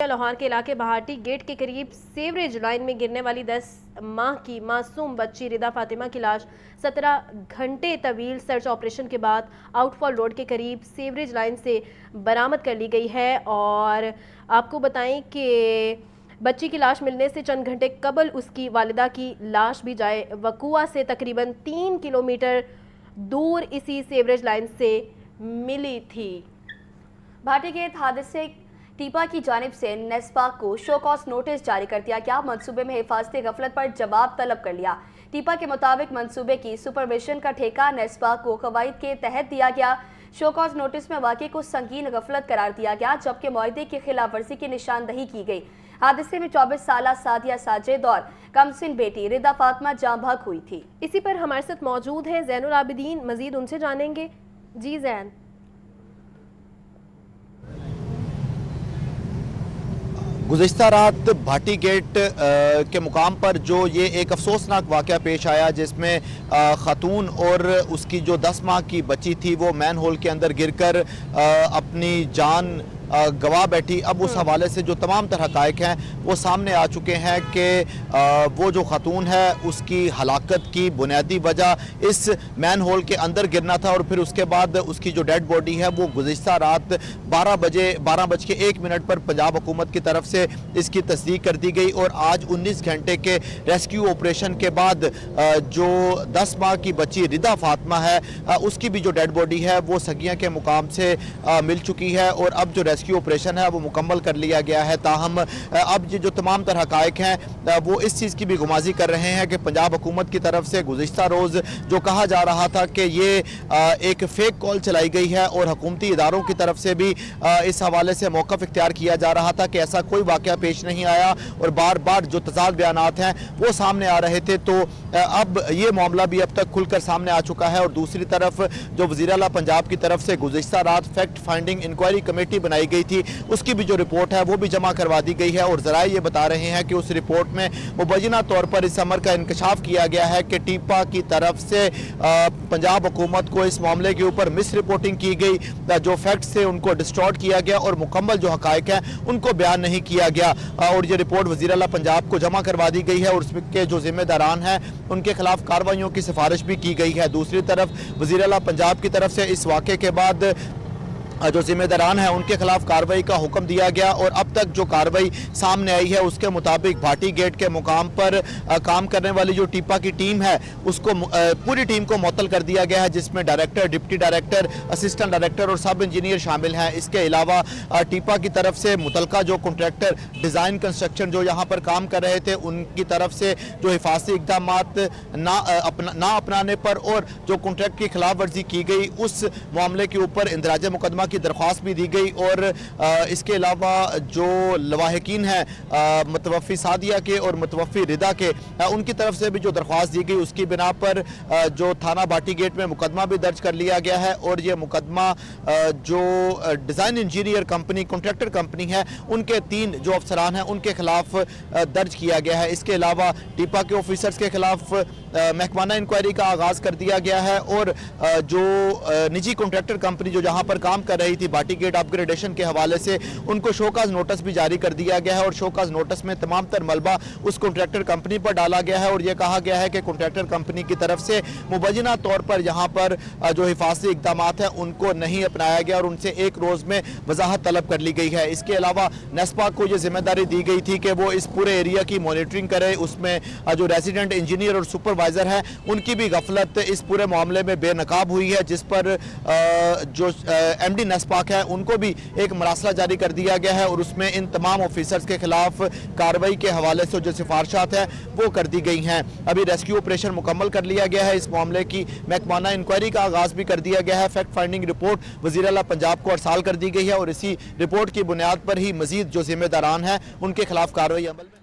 لاہور کے علاقے بہاٹی گیٹ کے قریب سیوریج لائن میں گرنے والی 10 ماہ کی معصوم بچی ردا فاطمہ کی لاش 17 گھنٹے طویل سرچ آپریشن کے بعد آؤٹ فال روڈ کے قریب سیوریج لائن سے برآمد کر لی گئی ہے۔ اور آپ کو بتائیں کہ بچی کی لاش ملنے سے چند گھنٹے قبل اس کی والدہ کی لاش بھی جائے وقوعہ سے تقریباً 3 کلومیٹر دور اسی سیوریج لائن سے ملی تھی۔ بھاٹی گیٹ حادثے ٹیپا کی جانب سے نیسپاک کو شو کاز نوٹس جاری کر دیا گیا۔ منصوبے میں حفاظتی غفلت پر جواب طلب کر لیا۔ ٹیپا کے مطابق منصوبے کی سپرویژن کا ٹھیکہ نیسپاک کو قواعد کے تحت دیا گیا۔ شو کاز نوٹس میں واقعے کو سنگین غفلت قرار دیا گیا جبکہ معاہدے کی خلاف ورزی کی نشاندہی کی گئی۔ حادثے میں 24 سالہ سعدیہ ساجد اور کمسن بیٹی ردا فاطمہ جاں بحق ہوئی تھی۔ اسی پر ہمارے ساتھ موجود ہیں زین العابدین، مزید ان سے جانیں گے۔ جی زین۔ گزشتہ رات بھاٹی گیٹ کے مقام پر جو یہ ایک افسوسناک واقعہ پیش آیا جس میں خاتون اور اس کی جو 10 ماہ کی بچی تھی وہ مین ہول کے اندر گر کر اپنی جان گوا بیٹھی۔ اب اس حوالے سے جو تمام تر حقائق ہیں وہ سامنے آ چکے ہیں کہ وہ جو خاتون ہے اس کی ہلاکت کی بنیادی وجہ اس مین ہول کے اندر گرنا تھا، اور پھر اس کے بعد اس کی جو ڈیڈ باڈی ہے وہ گزشتہ رات 12:01 پر پنجاب حکومت کی طرف سے اس کی تصدیق کر دی گئی، اور آج 19 گھنٹے کے ریسکیو آپریشن کے بعد جو 10 ماہ کی بچی ردا فاطمہ ہے اس کی بھی جو ڈیڈ باڈی ہے وہ سگیاں کے مقام سے مل چکی ہے، اور اب جو ریسکیو آپریشن ہے وہ مکمل کر لیا گیا ہے۔ تاہم اب جو تمام تر حقائق ہیں وہ اس چیز کی بھی گمازی کر رہے ہیں کہ پنجاب حکومت کی طرف سے گزشتہ روز جو کہا جا رہا تھا کہ یہ ایک فیک کال چلائی گئی ہے، اور حکومتی اداروں کی طرف سے بھی اس حوالے سے موقف اختیار کیا جا رہا تھا کہ ایسا کوئی واقعہ پیش نہیں آیا، اور بار بار جو تضاد بیانات ہیں وہ سامنے آ رہے تھے۔ تو اب یہ معاملہ بھی اب تک کھل کر سامنے آ چکا ہے، اور دوسری طرف جو وزیر اعلیٰ پنجاب کی طرف سے گزشتہ رات فیکٹ فائنڈنگ انکوائری کمیٹی بنائی گئی تھی اس کی بھی جو رپورٹ ہے وہ بھی جمع کروا دی گئی ہے، اور ذرائع یہ بتا رہے ہیں کہ اس رپورٹ میں مبینہ طور پر اس امر کا انکشاف کیا گیا ہے کہ ٹیپا کی طرف سے پنجاب حکومت کو اس معاملے کے اوپر مس رپورٹنگ کی گئی، جو فیکٹس تھے ان کو ڈسٹارٹ کیا گیا اور مکمل جو حقائق ہیں ان کو بیان نہیں کیا گیا، اور یہ رپورٹ وزیر اعلیٰ پنجاب کو جمع کروا دی گئی ہے، اور اس کے جو ذمہ داران ہیں ان کے خلاف کارروائیوں کی سفارش بھی کی گئی ہے۔ دوسری طرف وزیر اعلیٰ پنجاب کی طرف سے اس واقعے کے بعد جو ذمہ داران ہیں ان کے خلاف کارروائی کا حکم دیا گیا، اور اب تک جو کارروائی سامنے آئی ہے اس کے مطابق بھاٹی گیٹ کے مقام پر کام کرنے والی جو ٹیپا کی ٹیم ہے اس کو پوری ٹیم کو معطل کر دیا گیا ہے، جس میں director, deputy director, assistant director اور سب انجینئر شامل ہیں۔ اس کے علاوہ ٹیپا کی طرف سے متعلقہ جو کنٹریکٹر ڈیزائن کنسٹرکشن جو یہاں پر کام کر رہے تھے ان کی طرف سے جو حفاظتی اقدامات نہ اپنانے پر اور جو کنٹریکٹ کی خلاف ورزی کی گئی اس معاملے کے اوپر اندراج مقدمہ کی درخواست بھی دی گئی، اور اس کے علاوہ جو لواحقین ہیں متوفی سعدیہ کے اور متوفی ردا کے ان کی طرف سے بھی جو درخواست دی گئی اس کی بنا پر جو تھانہ بھاٹی گیٹ میں مقدمہ بھی درج کر لیا گیا ہے، اور یہ مقدمہ جو design engineer company contractor company ہے ان کے 3 جو افسران ہیں ان کے خلاف درج کیا گیا ہے۔ اس کے علاوہ ٹیپا کے آفیسرز کے خلاف محکمانہ انکوائری کا آغاز کر دیا گیا ہے، اور جو نجی کنٹریکٹر کمپنی جو جہاں پر کام کر رہی تھی بھاٹی گیٹ اپ گریڈیشن کے حوالے سے ان کو شوکاز نوٹس بھی جاری کر دیا گیا ہے، اور شوکاز نوٹس میں تمام تر ملبہ اس کنٹریکٹر کمپنی پر ڈالا گیا ہے، اور یہ کہا گیا ہے کہ کنٹریکٹر کمپنی کی طرف سے مبینہ طور پر یہاں پر جو حفاظتی اقدامات ہیں ان کو نہیں اپنایا گیا، اور ان سے 1 روز میں وضاحت طلب کر لی گئی ہے۔ اس کے علاوہ نیسپاک کو یہ ذمہ داری دی گئی تھی کہ وہ اس پورے ایریا کی مانیٹرنگ کرے، اس میں جو ریزیڈنٹ انجینئر اور سپروائزر ہیں ان کی بھی غفلت اس پورے معاملے میں بے نقاب ہوئی ہے، جس پر جو ایم ڈی نیسپاک ہے ان کو بھی ایک مراسلہ جاری کر دیا گیا ہے، اور اس میں ان تمام آفیسرز کے خلاف کارروائی کے حوالے سے جو سفارشات ہیں وہ کر دی گئی ہیں۔ ابھی ریسکیو آپریشن مکمل کر لیا گیا ہے، اس معاملے کی محکمانہ انکوائری کا آغاز بھی کر دیا گیا ہے، فیکٹ فائنڈنگ رپورٹ وزیر اعلیٰ پنجاب کو ارسال کر دی گئی ہے، اور اسی رپورٹ کی بنیاد پر ہی مزید جو ذمہ داران ہیں ان کے خلاف کارروائی عمل میں۔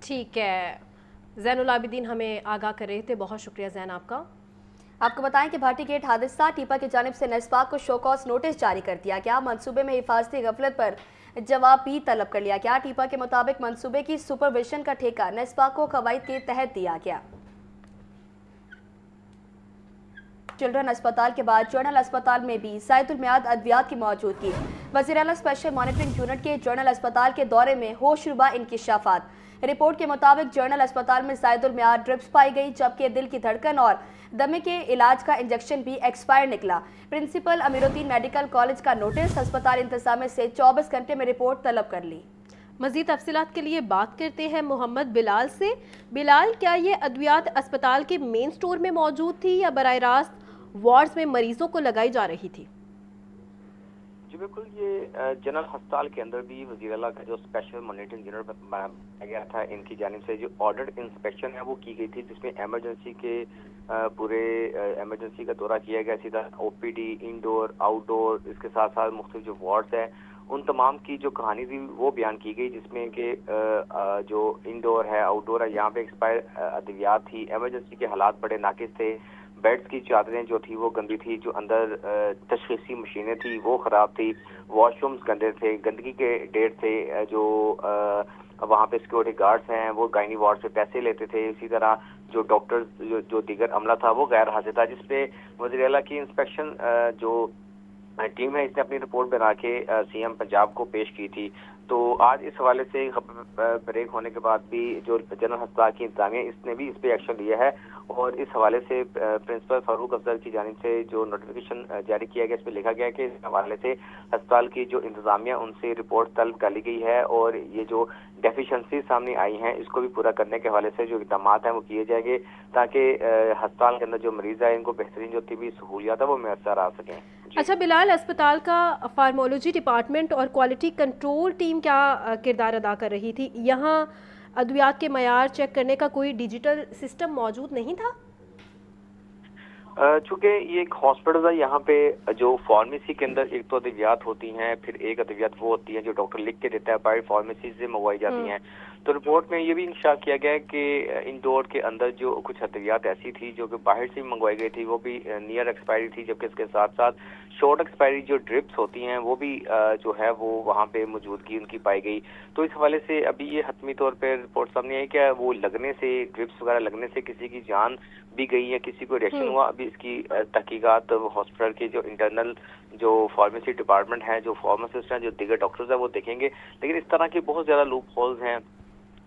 ٹھیک ہے، زین العابدین ہمیں آگاہ کر رہے تھے، بہت شکریہ زین آپ کا۔ آپ کو بتائیں کہ بھاٹی گیٹ حادثہ ٹیپا کی جانب سے نیسپاک کو شو کاز نوٹس جاری کر دیا گیا۔ منصوبے میں حفاظتی غفلت پر جواب بھی طلب کر لیا گیا۔ ٹیپا کے مطابق منصوبے کی سپرویژن کا ٹھیکہ نیسپاک کو قواعد کے تحت دیا گیا۔ चिल्ड्रन अस्पताल के बाद जनरल अस्पताल में भी ज़ायदुल मियाद अद्वियात की मौजूदगी। वज़ीर आला स्पेशल मॉनिटरिंग यूनिट के जनरल अस्पताल के दौरे में होशरुबा इंकिशाफात। रिपोर्ट के मुताबिक जनरल अस्पताल में ज़ायदुल मियाद ड्रिप्स पाई गई, जबकि दिल की धड़कन और दमे के इलाज का इंजेक्शन भी एक्सपायर निकला। प्रिंसिपल अमीरुद्दीन मेडिकल कॉलेज का नोटिस, अस्पताल इंतजामिया से 24 घंटे में रिपोर्ट तलब कर ली। मज़ीद तफसीलात के लिए बात करते हैं मोहम्मद बिलाल से। बिलाल, क्या ये अद्वियात अस्पताल के मेन स्टोर में मौजूद थी या बराह रास्त वार्ड्स में मरीजों को लगाई जा रही थी? जी बिल्कुल, ये जनरल अस्पताल के अंदर भी वज़ीर आला का जो स्पेशल मॉनिटरिंग यूनिट बनाया गया था, इनकी जानिब से जो ऑर्डर्ड इंस्पेक्शन है वो की गई थी, जिसमें एमरजेंसी के पूरे एमरजेंसी का दौरा किया गया, सीधा ओपीडी, इंडोर, आउटडोर, इसके साथ साथ मुख्तलिफ जो वार्ड्स हैं उन तमाम की जो कहानी थी वो बयान की गई, जिसमें कि जो इंडोर है, आउटडोर है, यहाँ पे एक्सपायर अद्वियात थी, एमरजेंसी के हालात बड़े नाकिस थे, बेड्स की चादरें जो थी वो गंदी थी, जो अंदर तशख़ीसी मशीनें थी वो ख़राब थी, वॉशरूम्स गंदे थे, गंदगी के ढेर थे, जो वहाँ पे सिक्योरिटी गार्ड्स हैं वो गायनी वार्ड से पैसे लेते थे, इसी तरह जो डॉक्टर्स जो दीगर अमला था वो गैर हाजिर था, जिसपे वज़ीर आला की इंस्पेक्शन जो टीम है इसने अपनी रिपोर्ट बना के सीएम पंजाब को पेश की थी। तो आज इस हवाले से ब्रेक होने के बाद भी जो जनरल अस्पताल की इंतजामिया इसने भी इस पे एक्शन लिया है और इस हवाले से प्रिंसिपल फारूक अफजल की जानिब से जो नोटिफिकेशन जारी किया गया, इस पे लिखा गया कि इस हवाले से अस्पताल की जो इंतजामिया उनसे रिपोर्ट तलब कर ली गई है और ये जो डेफिशिएंसी सामने आई हैं इसको भी पूरा करने के हवाले से जो इक़दाम हैं वो किए जाएंगे, ताकि अस्पताल के अंदर जो मरीज है इनको बेहतरीन जो तिबी सहूलियात है वो मैसर आ सकें। अच्छा बिलाल, अस्पताल का फार्मोलॉजी डिपार्टमेंट और क्वालिटी कंट्रोल टीम क्या किरदार अदा कर रही थी? यहाँ अद्वियात के मयार चेक करने का कोई डिजिटल सिस्टम मौजूद नहीं था? चूँकि ये एक हॉस्पिटल है, यहाँ पे जो फार्मेसी के अंदर एक तो अद्वियात होती हैं, फिर एक अद्वियात वो होती है जो डॉक्टर लिख के देता है, प्राइवेट फार्मेसी से मंगवाई जाती हैं। तो रिपोर्ट में ये भी इंशाअ किया गया है कि इंडोर के अंदर जो कुछ अद्वियात ऐसी थी जो कि बाहर से मंगवाई गई थी वो भी नियर एक्सपायरी थी, जबकि इसके साथ साथ शॉर्ट एक्सपायरी जो ड्रिप्स होती हैं वो भी जो है वो वहाँ पे मौजूदगी उनकी पाई गई। तो इस हवाले से अभी ये हतमी तौर पर रिपोर्ट सामने आई कि वो लगने से, ड्रिप्स वगैरह लगने से किसी की जान भी गई है, किसी को रिएक्शन हुआ, अभी इसकी तहकीकात हॉस्पिटल के जो इंटरनल जो फार्मेसी डिपार्टमेंट है, जो फार्मासिस्ट हैं, जो दीगर डॉक्टर्स हैं वो देखेंगे। लेकिन इस तरह के बहुत ज़्यादा लूप होल्स हैं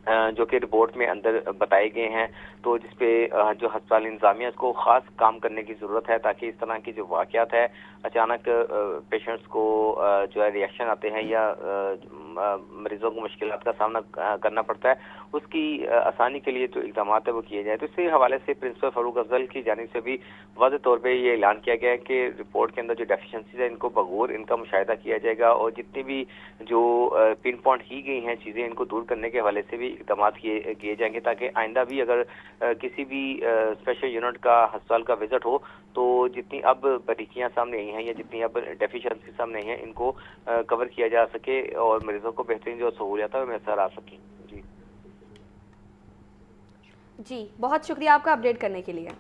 जो कि रिपोर्ट में अंदर बताए गए हैं, तो जिसपे जो अस्पताल इंतजामिया को ख़ास काम करने की ज़रूरत है, ताकि इस तरह की जो वाक़यात है, अचानक पेशेंट्स को जो है रिएक्शन आते हैं या मरीजों को मुश्किलात का सामना करना पड़ता है, उसकी आसानी के लिए जो इक़दाम है वो किए जाए। तो इसी हवाले से प्रिंसिपल फारूक अफजल की जानिब से भी वाज़ेह तौर पे ये ऐलान किया गया है कि रिपोर्ट के अंदर जो डेफिशिएंसीज है इनको बगौर इनका मुशाहिदा किया जाएगा और जितनी भी जो पिन पॉइंट की गई हैं चीज़ें इनको दूर करने के हवाले से भी इक़दाम किए जाएंगे, ताकि आइंदा भी अगर किसी भी स्पेशल यूनिट का अस्पताल का विजिट हो तो जितनी अब बारीकियां सामने आई हैं या जितनी अब डेफिशिएंसी सामने आई हैं इनको कवर किया जा सके और मरीजों को बेहतरीन जो सहूलियत है मैसर आ सकें। जी बहुत शुक्रिया आपका अपडेट करने के लिए।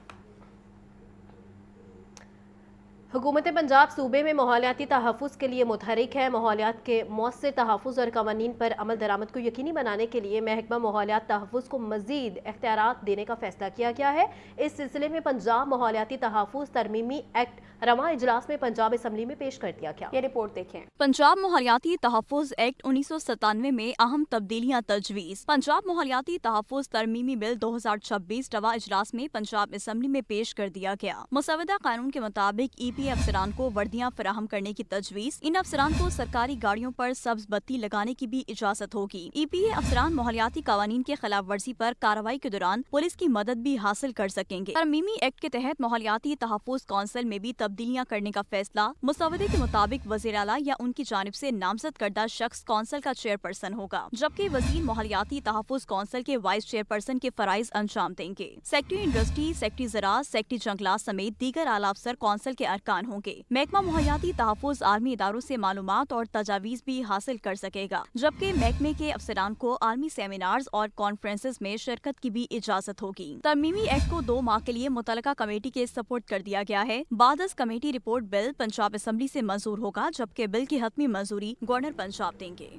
हुकूमत पंजाब सूबे में माहौलियाती तहफ़्फ़ुज़ के लिए मुतहरिक है। माहौलियात के मौसर तहफ़्फ़ुज़ और क़वानीन पर अमल दरामद को यकीनी बनाने के लिए महकमा माहौलियात तहफ़्फ़ुज़ को मज़ीद इख्तियारात देने का फैसला किया गया है। इस सिलसिले में पंजाब माहौलियाती तहफ़्फ़ुज़ तरमीमी एक्ट रवा इजलास में पंजाब असम्बली में पेश कर दिया गया। ये रिपोर्ट देखें। पंजाब माहौलियाती तहफ़्फ़ुज़ एक्ट 1997 में अहम तब्दीलियाँ तजवीज़। पंजाब माहौलियाती तहफ़्फ़ुज़ तरमीमी बिल 2026 रवा इजलास में पंजाब असम्बली में पेश कर दिया गया। मसवदा कानून के मुताबिक EPA अफसरान को वर्दियाँ फराहम करने की तजवीज़। इन अफसरान को सरकारी गाड़ियों पर सब्ज बत्ती लगाने की भी इजाज़त होगी। EPA अफसरान माहौलियाती कानून के खिलाफ वर्जी पर कार्रवाई के दौरान पुलिस की मदद भी हासिल कर सकेंगे। तरमीमी एक्ट के तहत माहौलियाती तहफ़्फ़ुज़ कौंसिल में भी तब्दीलियाँ करने का फैसला। मुसवदे के मुताबिक वज़ीर आला या उनकी जानिब से नामजद करदा शख्स कौंसिल का चेयरपर्सन होगा, जबकि वज़ीर माहौलियाती तहफ़्फ़ुज़ कौंसिल के वाइस चेयरपर्सन के फराइज अंजाम देंगे। सेक्रेटरी इंडस्ट्री, सेक्रेटरी ज़राअत, सेक्रेटरी जंगलात समेत दीगर आला अफसर कौंसिल के अरकान होंगे। महकमा माहौलियाती तहफ़्फ़ुज़ आर्मी इदारों से मालूमात और तजावीज़ भी हासिल कर सकेगा, जबकि महकमे के अफसरान को आर्मी सेमिनार्स और कॉन्फ्रेंसेस में शिरकत की भी इजाज़त होगी। तरमीमी एक्ट को 2 माह के लिए मुतलका कमेटी के सपोर्ट कर दिया गया है। बाद committee report bill Punjab assembly से मंजूर होगा, जबकि बिल की हतमी मंजूरी गवर्नर पंजाब देंगे।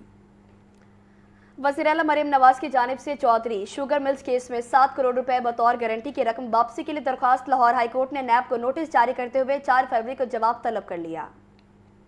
वज़ीर आला मरियम नवाज की जानिब से चौधरी शुगर मिल्स केस में 7 करोड़ रुपए बतौर गारंटी की रकम वापसी के लिए दरख्वास्त लाहौर हाई कोर्ट ने नैब को नोटिस जारी करते हुए 4 फरवरी को जवाब तलब कर लिया।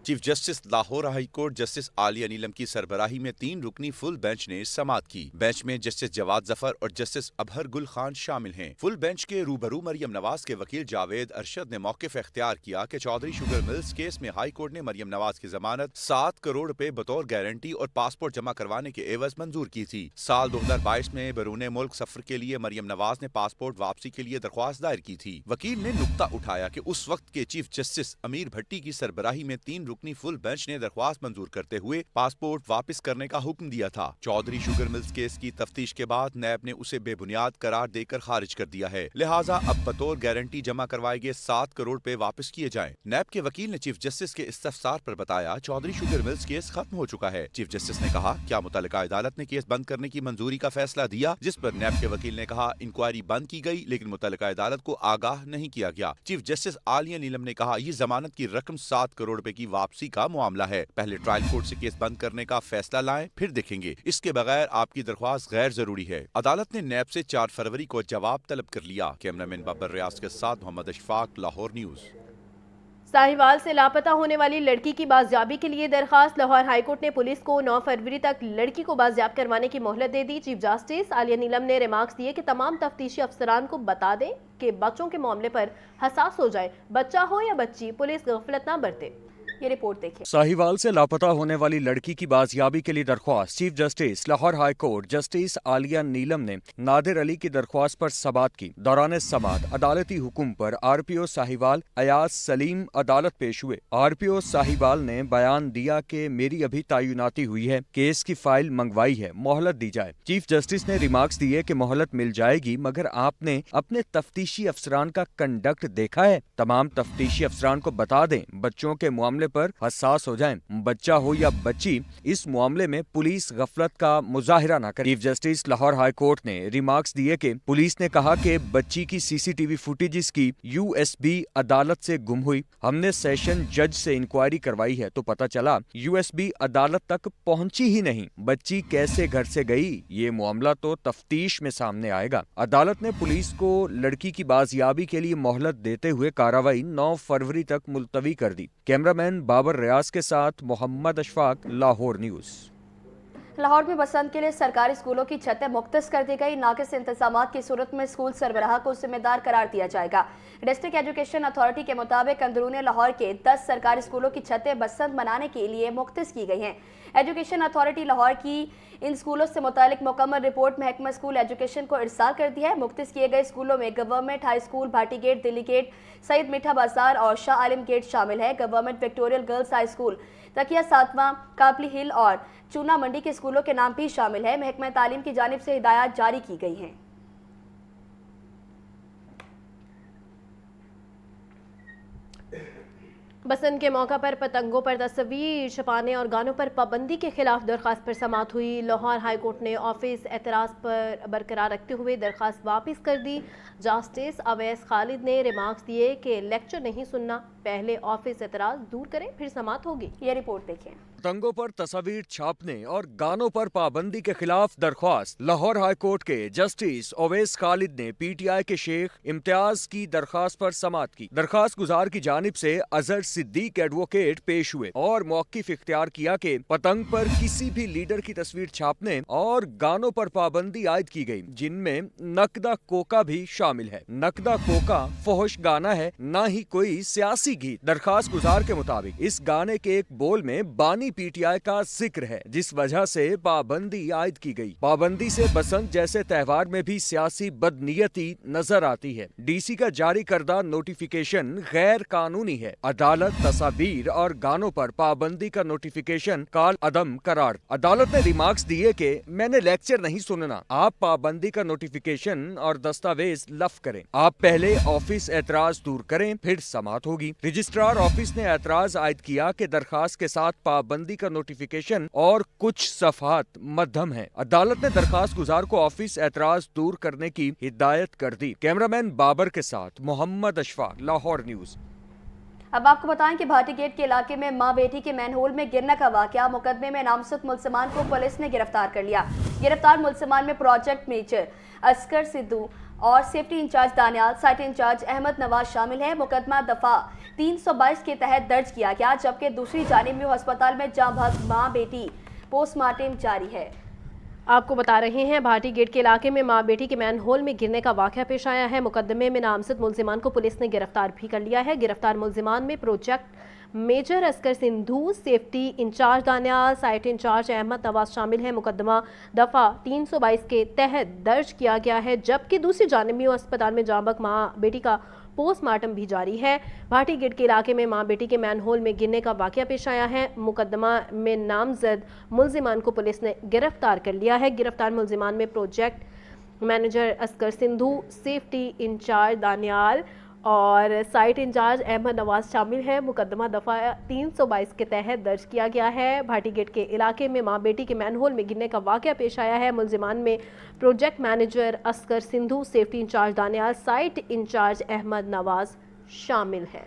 Chief justice Lahore high court justice Aalia Neelum की सरबराही में 3 रुकनी फुल बेंच ने समाअत की। बेंच में जस्टिस जवाद जफर और जस्टिस अबहर गुल खान शामिल हैं। फुल बेंच के रूबरू मरियम नवाज के वकील जावेद अरशद ने मौक़िफ़ इख्तियार किया कि चौधरी शुगर मिल्स केस में हाई कोर्ट ने मरियम नवाज की जमानत 7 करोड़ रुपए बतौर गारंटी और पासपोर्ट जमा करवाने के एवज मंजूर की थी। साल 2022 में बैरून मुल्क सफर के लिए मरियम नवाज ने पासपोर्ट वापसी के लिए दरख्वास्त दायर की थी। वकील ने नुक्ता उठाया कि उस वक्त के चीफ जस्टिस अमीर भट्टी की सरबराही में 3 रुकनी फुल बेंच ने दरख्वास्त मंजूर करते हुए पासपोर्ट वापस करने का हुक्म दिया था। चौधरी शुगर मिल्स केस की तफ्तीश के बाद नैब ने उसे बेबुनियाद करार देकर खारिज कर दिया है। लिहाजा अब बतौर गारंटी जमा करवाए गए 7 करोड़ रुपए वापस किए जाएं। नैब के वकील ने चीफ जस्टिस के इस्तफसार पर बताया चौधरी शुगर मिल्स केस खत्म हो चुका है। चीफ जस्टिस ने कहा क्या मुतल्लिका अदालत ने केस बंद करने की मंजूरी का फैसला दिया, जिस पर नैब के वकील ने कहा इंक्वायरी बंद की गई लेकिन मुतल्लिका अदालत को आगाह नहीं किया गया। चीफ जस्टिस आलिया नीलम ने कहा ये जमानत की रकम 7 करोड़ रुपए की वापसी का मामला है। पहले ट्रायल कोर्ट से केस बंद करने का फैसला लाएं, फिर देखेंगे। इसके बगैर आपकी दरख्वास्त गैर जरूरी है। अदालत ने नैब से 4 फरवरी को जवाब तलब कर लिया। कैमरामैन बाबर रियाज के साथ मोहम्मद अशफाक, लाहौर न्यूज। साहिवाल से लापता होने वाली लड़की की बाजियाबी के लिए दरखास्त। लाहौर हाईकोर्ट ने पुलिस को 9 फरवरी तक लड़की को बाजियाब करवाने की मोहलत दे दी। चीफ जस्टिस आलिया नीलम ने रिमार्क्स दिए कि तमाम तफ्तीशी अफसरान को बता दें कि बच्चों के मामले पर हसास हो जाए, बच्चा हो या बच्ची, पुलिस गफलत ना बरते। ये रिपोर्ट देखिए। साहिवाल से लापता होने वाली लड़की की बाजियाबी के लिए दरख्वास्त। Chief justice Lahore high court justice Aalia Neelum ने नादिर अली की दरख्वास्त पर समाअत की। दौरान समाअत अदालती हुक्म पर RPO साहिवाल अयाज सलीम अदालत पेश हुए। RPO साहिवाल ने बयान दिया कि मेरी अभी तैनाती हुई है, केस की फाइल मंगवाई है, मोहलत दी जाए। चीफ जस्टिस ने रिमार्क्स दिए कि मोहलत मिल जाएगी मगर आपने अपने तफ्तीशी अफसरान का कंडक्ट देखा है। तमाम तफ्तीशी अफसरान को बता दें बच्चों के मामले पर हसास हो जाएं, बच्चा हो या बच्ची, इस मामले में पुलिस गफलत का मुजाहिरा न करे। Chief justice Lahore high court ने रिमार्क्स दिए कि पुलिस ने कहा कि बच्ची की CCTV फुटेजेस की USB अदालत से गुम हुई। हमने सेशन जज से इंक्वायरी करवाई है तो पता चला USB अदालत तक पहुंची ही नहीं। बच्ची कैसे घर से गई ये मामला तो तफ्तीश में सामने आएगा। अदालत ने पुलिस को लड़की की बाजियाबी के लिए मोहलत देते हुए कार्रवाई 9 फरवरी तक मुलतवी कर दी। कैमरामैन बाबर रियाज के साथ मोहम्मद अशफाक, लाहौर न्यूज। लाहौर में बसंत के लिए सरकारी स्कूलों की छतें मुख्तस कर दी गई। नाकिस इंतजामात की सूरत में स्कूल सरबराह को जिम्मेदार करार दिया जाएगा। डिस्ट्रिक्ट एजुकेशन अथॉरिटी के मुताबिक अंदरूनी लाहौर के 10 सरकारी स्कूलों की छतें बसंत मनाने के लिए मुख्तस की गई हैं। एजुकेशन अथॉरिटी लाहौर की इन स्कूलों से मुतालिक मुकम्मल रिपोर्ट महकमा स्कूल एजुकेशन को इरसाल कर दी है। मुख्तस किए गए स्कूलों में government high school Bhati gate, Delhi gate, Saeed Mitha Bazaar और शाह आलम गेट शामिल है। Government Victoria girls high school, तकिया सातवां, कापली हिल और चूना मंडी के स्कूलों के नाम भी शामिल है। महकमा तालीम की जानिब से हिदायत जारी की गई हैं। बसंत के मौका पर पतंगों पर तस्वीर छपाने और गानों पर पाबंदी के खिलाफ दरखास्त पर समाअत हुई। लाहौर हाई कोर्ट ने ऑफिस एतराज़ पर बरकरार रखते हुए दरखास्त वापस कर दी। जस्टिस अवैस खालिद ने रिमार्क्स दिए कि लेक्चर नहीं सुनना, पहले ऑफिस एतराज़ दूर करें फिर समाअत होगी। ये रिपोर्ट देखें। पतंगों पर तस्वीर छापने और गानों पर पाबंदी के खिलाफ दरख्वास्त। लाहौर हाई कोर्ट के जस्टिस अवैस खालिद ने PTI के शेख इम्तियाज की दरखास्त पर समाअत की। दरखास्त गुजार की जानिब से अजहर सिद्दीक एडवोकेट पेश हुए और मौक़िफ़ इख्तियार किया कि पतंग पर किसी भी लीडर की तस्वीर छापने और गानों पर पाबंदी आयद की गई, जिनमें नकदा कोका भी शामिल है। नकदा कोका फहश गाना है, ना ही कोई सियासी गीत। दरखास्त गुजार के मुताबिक इस गाने के एक बोल में बानी PTI का जिक्र है, जिस वजह से पाबंदी आयद की गई। पाबंदी से बसंत जैसे त्योहार में भी सियासी बदनीयती नजर आती है। DC का जारी करदा नोटिफिकेशन गैर कानूनी है। अदालत तस्वीर और गानों पर पाबंदी का नोटिफिकेशन काल अदम करार। अदालत ने रिमार्क्स दिए कि मैंने लेक्चर नहीं सुनना, आप पाबंदी का नोटिफिकेशन और दस्तावेज लफ करें। आप पहले ऑफिस एतराज दूर करें फिर समाअत होगी। रजिस्ट्रार ऑफिस ने एतराज आयद किया कि दरखास्त के साथ पाबंदी का नोटिफिकेशन और कुछ सफहात मध्यम है। अदालत ने दरखास्त गुजार को ऑफिस एतराज दूर करने की हिदायत कर दी। कैमरामैन बाबर के साथ मोहम्मद अशफाक, लाहौर न्यूज। اب آپ کو بتائیں کہ بھاٹی گیٹ کے علاقے میں ماں بیٹی کے مین ہول میں گرنے کا واقعہ، مقدمے میں نامزد ملزمان کو پولیس نے گرفتار کر لیا۔ گرفتار ملزمان میں پروجیکٹ میجر اسکر سدھو اور safety incharge Danial, site incharge Ahmad Nawaz شامل ہیں۔ مقدمہ دفعہ 322 کے تحت درج کیا گیا، جبکہ دوسری جانب میں ہسپتال میں جاں بحق ماں بیٹی پوسٹ مارٹم جاری ہے۔ آپ کو بتا رہے ہیں بھاٹی گیٹ کے علاقے میں ماں بیٹی کے مین ہول میں گرنے کا واقعہ پیش آیا ہے۔ مقدمے میں نامزد ملزمان کو پولیس نے گرفتار بھی کر لیا ہے۔ گرفتار ملزمان میں project major Askar Sandhu, safety incharge Danial, site incharge Ahmad Nawaz شامل ہیں۔ مقدمہ دفعہ 322 کے تحت درج کیا گیا ہے، جبکہ دوسری جانب میں اسپتال میں جاں بحق ماں بیٹی کا پوسٹ مارٹم بھی جاری ہے۔ بھاٹی گیٹ کے علاقے میں ماں بیٹی کے مین ہول میں گرنے کا واقعہ پیش آیا ہے۔ مقدمہ میں نامزد ملزمان کو پولیس نے گرفتار کر لیا ہے۔ گرفتار ملزمان میں project manager Askar Sandhu, safety incharge Danial اور سائٹ انچارج احمد نواز شامل ہیں۔ مقدمہ دفعہ 322 کے تحت درج کیا گیا ہے۔ بھاٹی گیٹ کے علاقے میں ماں بیٹی کے مین ہول میں گرنے کا واقعہ پیش آیا ہے۔ ملزمان میں project manager Askar Sandhu, safety incharge Danial, site incharge Ahmad Nawaz شامل ہیں۔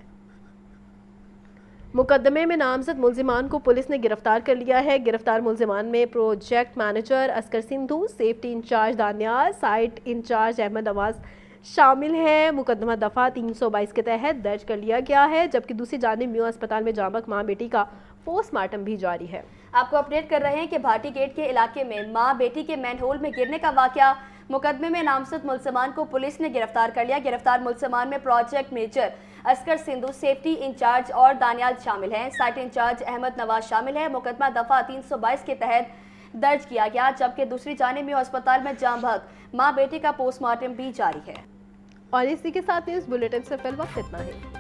مقدمے میں نامزد ملزمان کو پولیس نے گرفتار کر لیا ہے۔ گرفتار ملزمان میں project manager Askar Sandhu, safety incharge Danial, site incharge Ahmad Nawaz شامل ہیں۔ مقدمہ دفعہ 322 کے تحت درج کر لیا گیا ہے، جبکہ دوسری جانب میو اسپتال میں جاں بحق ماں بیٹی کا پوسٹ مارٹم بھی جاری ہے۔ آپ کو اپڈیٹ کر رہے ہیں کہ بھاٹی گیٹ کے علاقے میں ماں بیٹی کے مین ہول میں گرنے کا واقعہ، مقدمے میں نامزد ملزمان کو پولیس نے گرفتار کر لیا۔ گرفتار ملزمان میں project major Askar Sandhu, safety incharge اور دانیال شامل ہیں۔ سائٹ انچارج احمد نواز شامل ہیں۔ مقدمہ دفعہ 322 کے تحت درج کیا گیا، جبکہ دوسری جانب میں ہسپتال میں جاں بحق ماں بیٹی کا پوسٹ مارٹم بھی جاری ہے۔ اور اسی کے ساتھ نیوز بلیٹن سے فی الوقت اتنا ہی۔